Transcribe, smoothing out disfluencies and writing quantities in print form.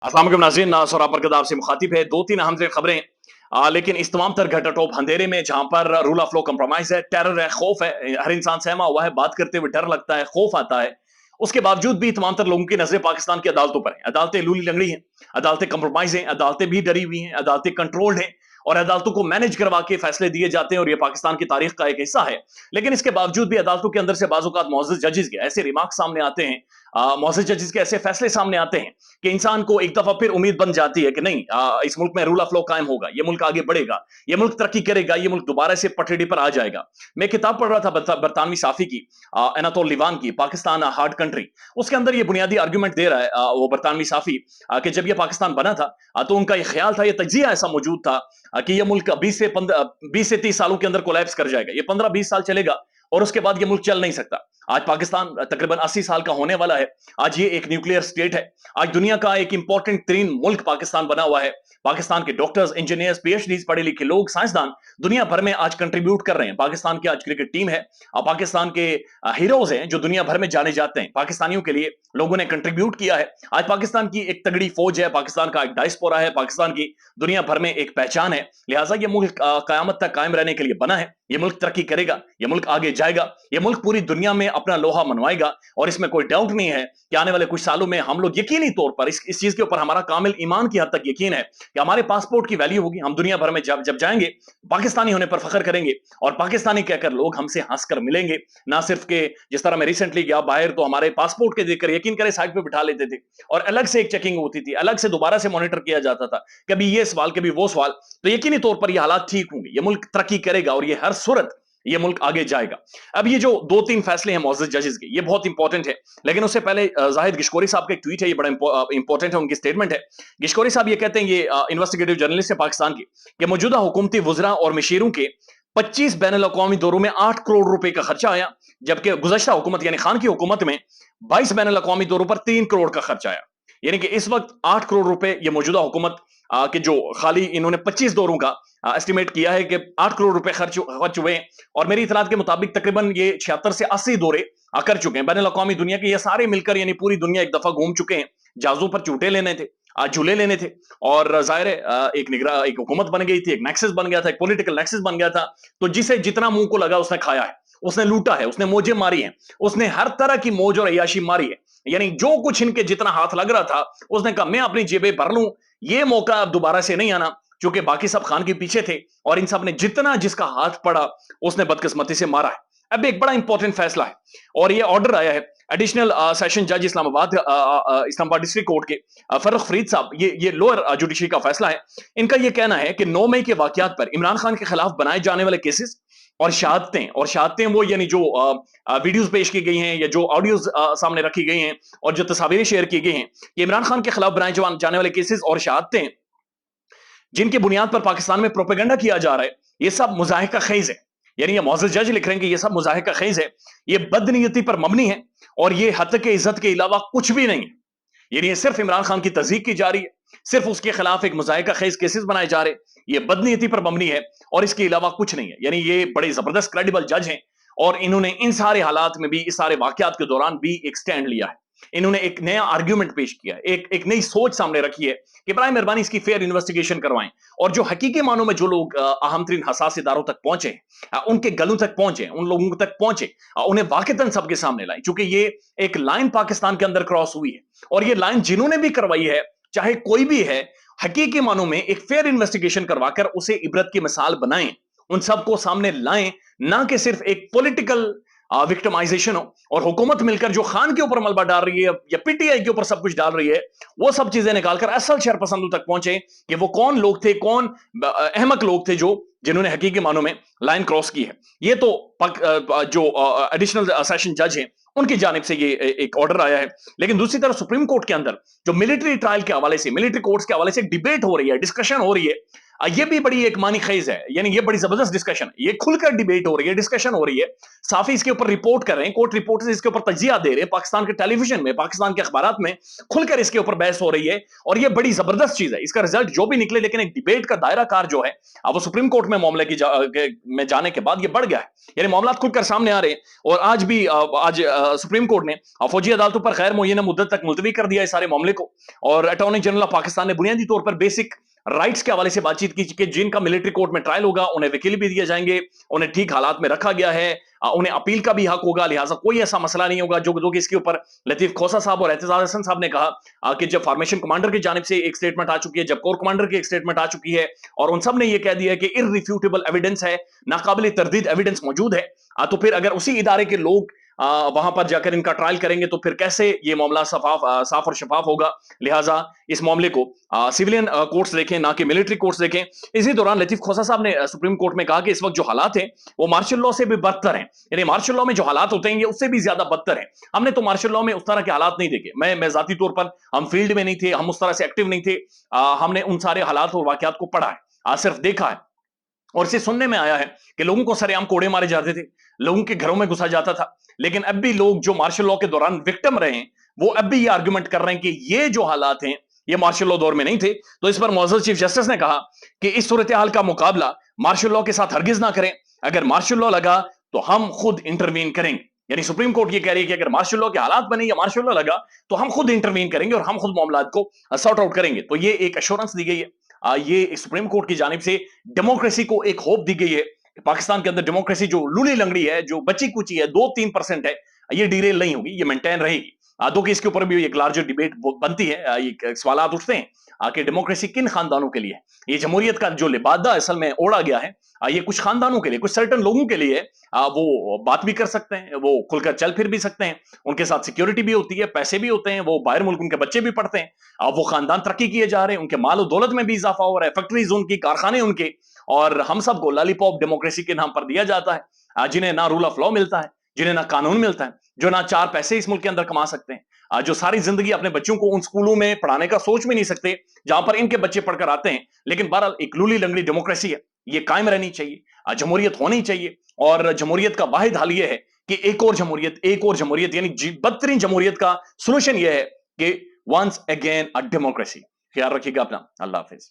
अस्सलाम वालेकुम नाज़रीन, सौरा बरकत आपसे मुखातिब है। दो तीन अहम तरीन खबरें, लेकिन इस तमाम तर घटाटोप अंधेरे में जहां पर रूल ऑफ लॉ कंप्रोमाइज है, टेरर है, खौफ है, हर इंसान सहमा हुआ है, बात करते हुए डर लगता है, खौफ आता है। उसके बावजूद भी तमाम तर लोगों की नजरें पाकिस्तान की अदालतों पर हैं। अदालतें लूली लंगड़ी हैं, अदालतें कंप्रोमाइज हैं, अदालतें भी डरी हुई हैं, अदालतें कंट्रोल्ड हैं और अदालतों को मैनेज करवा के फैसले दिए जाते हैं और ये पाकिस्तान की तारीख का एक हिस्सा है। लेकिन इसके बावजूद भी अदालतों के अंदर से बाज़-औक़ात मुअज़्ज़ज़ जजेस के ऐसे रिमार्क सामने आते हैं, मुअज़्ज़ज़ जजेस के ऐसे फैसले सामने आते हैं कि इंसान को एक दफा फिर उम्मीद बन जाती है कि नहीं, इस मुल्क में रूल ऑफ लॉ कायम होगा, ये मुल्क आगे बढ़ेगा, ये मुल्क तरक्की करेगा, ये मुल्क दोबारा से पटड़ी पर आ जाएगा। मैं किताब पढ़ रहा था बरतानवी साफी की, एनातोल लिवान की, पाकिस्तान हार्ड कंट्री। उसके अंदर ये बुनियादी आर्गुमेंट दे रहा है वो बरतानवी साफी, कि जब ये पाकिस्तान बना था, तो उनका ये ख्याल था, ये तज्जिया ऐसा मौजूद था, कि ये मुल्क 20 से 30 सालों के अंदर कोलैप्स कर जाएगा, ये 15-20 साल चलेगा और उसके बाद ये मुल्क चल नहीं सकता। आज पाकिस्तान तकरीबन 80 साल का होने वाला है। आज ये एक न्यूक्लियर स्टेट है। आज दुनिया का एक इंपॉर्टेंट तरीन मुल्क पाकिस्तान बना हुआ है। पाकिस्तान के डॉक्टर्स, इंजीनियर्स, पीएचडीज पढ़े लिखे लोग, साइंसदान दुनिया भर में आज कंट्रीब्यूट कर रहे हैं। पाकिस्तान की आज क्रिकेट टीम है, पाकिस्तान के हीरोज हैं जो दुनिया भर में जाने जाते हैं। पाकिस्तानियों के लिए लोगों ने कंट्रीब्यूट किया है। आज पाकिस्तान की एक तगड़ी फौज है, पाकिस्तान का एक डायस्पोरा है, पाकिस्तान की दुनिया भर में एक पहचान है। लिहाजा ये मुल्क कयामत तक कायम रहने के लिए बना है। ये मुल्क तरक्की करेगा, ये मुल्क आगे जाएगा, ये मुल्क पूरी दुनिया में अपना लोहा मनवाएगा और इसमें कोई डाउट नहीं है कि आने वाले कुछ सालों में हम लोग यकीनी तौर पर इस चीज के ऊपर हमारा कामिल ईमान की हद तक यकीन है कि हमारे पासपोर्ट की वैल्यू होगी। हम दुनिया भर में जब जब जाएंगे, पाकिस्तानी होने पर फख्र करेंगे और पाकिस्तानी कहकर लोग हमसे हंसकर मिलेंगे। ना सिर्फ के जिस तरह मैं रिसेंटली गया बाहर, तो हमारे पासपोर्ट के देखकर यकीन करें साइड पे बिठा लेते थे और अलग से एक चेकिंग होती थी, अलग से दोबारा से मॉनिटर किया जाता था, कभी ये सवाल कभी वो सवाल। तो यकीनी तौर पर ये हालात ठीक होंगे, ये मुल्क तरक्की करेगा और ये हर सूरत ये मुल्क आगे जाएगा। अब ये जो 2-3 फैसले हैं मुअज़्ज़ज़ जजेस के, ये बहुत इंपॉर्टेंट है। लेकिन उससे पहले ज़ाहिद गिशकोरी साहब का एक ट्वीट है, ये बड़ा इंपॉर्टेंट है, उनकी स्टेटमेंट है। गिशकोरी साहब ये कहते हैं, ये इन्वेस्टिगेटिव जर्नलिस्ट है पाकिस्तान की, कि मौजूदा हुकूमती वुज़रा और मशीरों के 25 बैनुल-अक़वामी दौरों में 8 करोड़ रुपए का खर्चा आया, जबकि गुज़श्ता हुकूमत यानी खान की हुकूमत में 22 बैनुल-अक़वामी दौरों पर 3 करोड़ का खर्च आया। यानी कि इस वक्त 8 करोड़ रुपए ये मौजूदा हुकूमत के जो खाली इन्होंने 25 दौरों का एस्टिमेट किया है कि 8 करोड़ रुपए खर्च हुए और मेरी इतलात के मुताबिक तकरीबन ये 76 से 80 दौरे कर चुके हैं बैनुल-अक़वामी दुनिया के। ये सारे मिलकर यानी पूरी दुनिया एक दफा घूम चुके हैं। जहाजों पर झूटे लेने थे, झूले लेने थे और ज़ाहिर है एक हुकूमत बन गई थी, एक नेक्सस बन गया था, एक पॉलिटिकल नेक्सस बन गया था। तो जिसे जितना मुंह को लगा उसने खाया है, उसने लूटा है, उसने मौजें मारी हैं, उसने हर तरह की मौज और अय्याशी मारी है। यानी जो कुछ इनके जितना हाथ लग रहा था, उसने कहा मैं अपनी जेबें भर लूं, ये मौका अब दोबारा से नहीं आना। चूंकि बाकी सब खान के पीछे थे और इन सब ने जितना जिसका हाथ पड़ा उसने बदकिस्मती से मारा है। अब एक बड़ा इंपॉर्टेंट फैसला है और ये ऑर्डर आया है एडिशनल सेशन जज इस्लामाबाद डिस्ट्रिक्ट कोर्ट के फर्रुख फरीद साहब। ये लोअर जुडिशरी का फैसला है। इनका ये कहना है कि 9 मई के वाकयात पर इमरान खान के खिलाफ बनाए जाने वाले केसेस और शहादतें वो यानी जो वीडियोस पेश की गई हैं या जो ऑडियोज सामने रखी गई हैं और जो तस्वीरें शेयर की गई हैं, कि इमरान खान के खिलाफ बनाए जाने वाले केसेस और शहादतें जिनकी बुनियाद पर पाकिस्तान में प्रोपेगेंडा किया जा रहा है, ये सब मुज़ाहिका ख़ेज़ है। यानी ये मुअज़्ज़ज़ जज लिख रहे हैं कि ये सब मुज़ाहिका ख़ेज़ है, ये बदनीयती पर मबनी है और ये हत्क इज़्ज़त के अलावा कुछ भी नहीं है। यानी ये सिर्फ इमरान खान की तज़दीक की जा रही है, सिर्फ उसके खिलाफ एक मुज़ाहिका ख़ेज़ केसेस बनाए जा रहे हैं, ये बदनीयती पर मबनी है और इसके अलावा कुछ नहीं है। यानी ये बड़े ज़बरदस्त क्रेडिबल जज हैं और इन्होंने इन सारे हालात में भी, इस सारे वाक़यात के दौरान भी एक स्टैंड लिया है। इन्होंने एक नया आर्गुमेंट पेश किया है, एक नई सोच सामने रखी है कि बराए मेहरबानी इसकी फेयर इन्वेस्टिगेशन करवाएं और जो हकीकी मानों में जो लोग अहम तरीन हसास इदारों तक पहुंचे, उनके गलों तक पहुंचे, उन लोगों तक पहुंचे, उन्हें वाक़तन सबके सामने लाएं। चूंकि ये एक लाइन पाकिस्तान के अंदर क्रॉस हुई है और ये लाइन जिन्होंने भी करवाई है, चाहे कोई भी है, हकीकी मानों में एक फेयर इन्वेस्टिगेशन करवाकर उसे इबरत की मिसाल बनाएं, उन सबको सामने लाएं, ना कि सिर्फ एक पॉलिटिकल विक्टिमाइजेशन हो और हुकूमत मिलकर जो खान के ऊपर मलबा डाल रही है या पीटीआई के ऊपर सब कुछ डाल रही है, वो सब चीजें निकालकर असल शरपसंदों तक पहुंचे कि वो कौन लोग थे, कौन अहमक लोग थे जिन्होंने हकीकी मानों में लाइन क्रॉस की है। ये तो जो एडिशनल सेशन जज हैं उनकी जानिब से ये एक ऑर्डर आया है। लेकिन दूसरी तरफ सुप्रीम कोर्ट के अंदर जो मिलिट्री ट्रायल के हवाले से, मिलिट्री कोर्ट्स के हवाले से डिबेट हो रही है, डिस्कशन हो रही है, ये भी बड़ी एक मानी खेज है, यानी ये बड़ी जबरदस्त डिस्कशन है, ये खुलकर डिबेट हो रही है, डिस्कशन हो रही है, साफी इसके ऊपर रिपोर्ट कर रहे हैं, कोर्ट रिपोर्टर्स इसके ऊपर तजिया दे रहे हैं, पाकिस्तान के टेलीविजन में, पाकिस्तान के अखबारात में खुलकर इसके ऊपर बहस हो रही है, और ये बड़ी जबरदस्त चीज है। इसका रिजल्ट जो भी निकले, लेकिन एक डिबेट का दायरा कार जो है वो सुप्रीम कोर्ट में मामले में जाने के बाद ये बढ़ गया है, यानी मामला खुलकर सामने आ रहे हैं। और आज भी आज सुप्रीम कोर्ट ने फौजी अदालतों पर खैर मुय्यना मुद्दत तक मुलतवी कर दिया है सारे मामले को, और अटॉर्नी जनरल ऑफ पाकिस्तान ने बुनियादी तौर पर बेसिक राइट्स के हवाले से बातचीत की कि जिनका मिलिट्री कोर्ट में ट्रायल होगा उन्हें वकील भी दिए जाएंगे, उन्हें ठीक हालात में रखा गया है, उन्हें अपील का भी हक होगा, लिहाजा कोई ऐसा मसला नहीं होगा। जो कि इसके ऊपर लतीफ खोसा साहब और एतजाज हसन साहब ने कहा कि जब फॉर्मेशन कमांडर की जानिब से एक स्टेटमेंट आ चुकी है, जब कोर कमांडर की एक स्टेटमेंट आ चुकी है, और उन सब ने यह कह दिया है कि इररिफ्यूटेबल एविडेंस है, नाकाबिल तरदीद एविडेंस मौजूद है, तो फिर अगर उसी इदारे के लोग वहां पर जाकर इनका ट्रायल करेंगे तो फिर कैसे ये मामला साफ और शफाफ होगा। लिहाजा इस मामले को सिविलियन कोर्ट्स देखें, ना कि मिलिट्री कोर्ट्स देखें। इसी दौरान लतीफ खोसा साहब ने सुप्रीम कोर्ट में कहा कि इस वक्त जो हालात हैं वो मार्शल लॉ से भी बदतर हैं, यानी मार्शल लॉ में जो हालात होते हैं ये उससे भी ज्यादा बदतर है। हमने तो मार्शल लॉ में उस तरह के हालात नहीं देखे, मैं जाती तौर पर, हम फील्ड में नहीं थे, हम उस तरह से एक्टिव नहीं थे, हमने उन सारे हालात और वाकयात को पढ़ा है, सिर्फ देखा है, और इसे सुनने में आया है कि लोगों को सरेआम कोड़े मारे जाते थे, लोगों के घरों में घुसा जाता था। लेकिन अब भी लोग जो मार्शल लॉ के दौरान विक्टिम रहे हैं वो अब भी ये आर्गुमेंट कर रहे हैं कि ये जो हालात हैं ये मार्शल लॉ दौर में नहीं थे। तो इस पर मुअज़्ज़ज़ चीफ जस्टिस ने कहा कि इस सूरत हाल का मुकाबला मार्शल लॉ के साथ हरगिज ना करें, अगर मार्शल लॉ लगा तो हम खुद इंटरवीन करेंगे। यानी सुप्रीम कोर्ट ये कह रही है कि अगर मार्शल लॉ के हालात बने या मार्शल लॉ लगा तो हम खुद इंटरवीन करेंगे और हम खुद मामलात को सॉर्ट आउट करेंगे। तो ये एक एश्योरेंस दी गई है, ये सुप्रीम कोर्ट की जानिब से डेमोक्रेसी को एक होप दी गई है कि पाकिस्तान के अंदर डेमोक्रेसी जो लूली लंगड़ी है, जो बची कुची है, 2-3% है, ये डीरेल नहीं होगी, ये मेंटेन रहेगी। तो कि इसके ऊपर भी एक लार्जर डिबेट बनती है, एक सवाल उठते हैं कि डेमोक्रेसी किन खानदानों के लिए है। ये जमहूरियत का जो लिबादा असल में ओढ़ा गया है, ये कुछ खानदानों के लिए, कुछ सर्टन लोगों के लिए वो बात भी कर सकते हैं, वो खुलकर चल फिर भी सकते हैं, उनके साथ सिक्योरिटी भी होती है, पैसे भी होते हैं, वो बाहर मुल्क उनके बच्चे भी पढ़ते हैं, वो खानदान तरक्की किए जा रहे हैं, उनके माल और दौलत में भी इजाफा हो रहा है, फैक्ट्रीज उनकी, कारखाने उनके, और हम सबको लॉलीपॉप डेमोक्रेसी के नाम पर दिया जाता है, जिन्हें ना रूल ऑफ लॉ मिलता है, जिन्हें ना कानून मिलता है, जो ना 4 पैसे इस मुल्क के अंदर कमा सकते हैं, जो सारी जिंदगी अपने बच्चों को उन स्कूलों में पढ़ाने का सोच भी नहीं सकते जहां पर इनके बच्चे पढ़कर आते हैं। लेकिन बहरहाल एक लूली लंगड़ी डेमोक्रेसी है, ये कायम रहनी चाहिए, जमहूरियत होनी चाहिए, और जमहूरियत का वाहिद हल ये है कि एक और जमहूरियत यानी बदतरीन जमहूरियत का सोल्यूशन ये है कि वंस अगेन अ डेमोक्रेसी। ख्याल रखिएगा अपना। अल्लाह हाफिज।